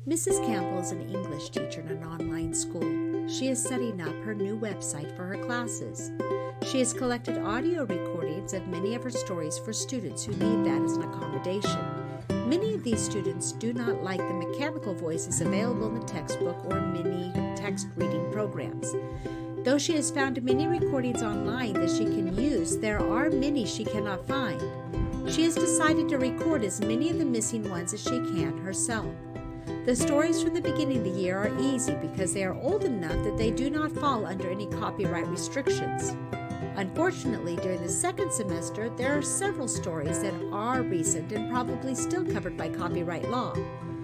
Mrs. Campbell is an English teacher in an online school. She is setting up her new website for her classes. She has collected audio recordings of many of her stories for students who need that as an accommodation. Many of these students do not like the mechanical voices available in the textbook or many text reading programs. Though she has found many recordings online that she can use, there are many she cannot find. She has decided to record as many of the missing ones as she can herself. The stories from the beginning of the year are easy because they are old enough that they do not fall under any copyright restrictions. Unfortunately, during the second semester, there are several stories that are recent and probably still covered by copyright law.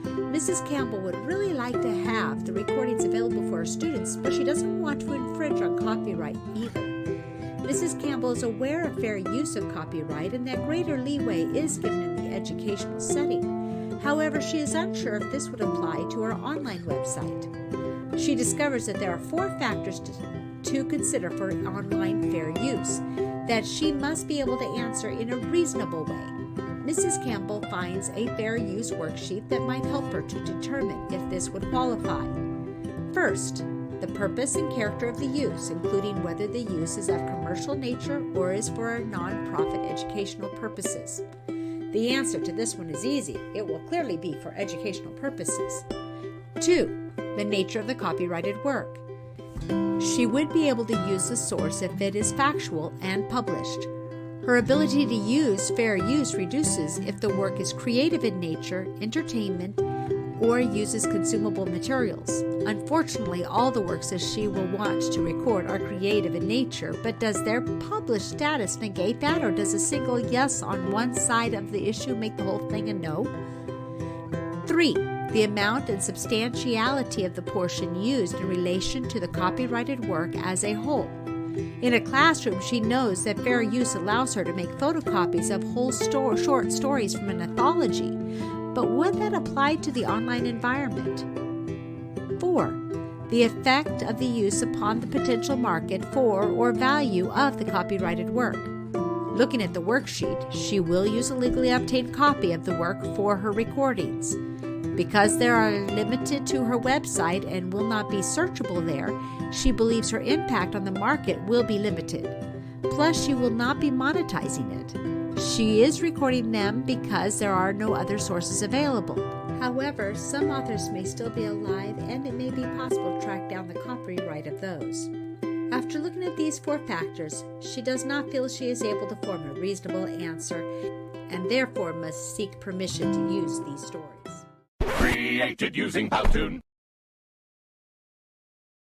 Mrs. Campbell would really like to have the recordings available for her students, but she doesn't want to infringe on copyright either. Mrs. Campbell is aware of fair use of copyright and that greater leeway is given in the educational setting. However, she is unsure if this would apply to her online website. She discovers that there are 4 factors to consider for online fair use that she must be able to answer in a reasonable way. Mrs. Campbell finds a fair use worksheet that might help her to determine if this would qualify. First, the purpose and character of the use, including whether the use is of commercial nature or is for non-profit educational purposes. The answer to this one is easy. It will clearly be for educational purposes. 2. The nature of the copyrighted work. She would be able to use the source if it is factual and published. Her ability to use fair use reduces if the work is creative in nature, entertainment, or uses consumable materials. Unfortunately, all the works that she will want to record are creative in nature, but does their published status negate that, or does a single yes on one side of the issue make the whole thing a no? 3. The amount and substantiality of the portion used in relation to the copyrighted work as a whole. In a classroom, she knows that fair use allows her to make photocopies of whole short stories from an anthology, but would that apply to the online environment? 4. The effect of the use upon the potential market for or value of the copyrighted work. Looking at the worksheet, she will use a legally obtained copy of the work for her recordings. Because they are limited to her website and will not be searchable there, she believes her impact on the market will be limited. Plus, she will not be monetizing it. She is recording them because there are no other sources available. However, some authors may still be alive and it may be possible to track down the copyright of those. After looking at these 4 factors, she does not feel she is able to form a reasonable answer and therefore must seek permission to use these stories. Created using Powtoon.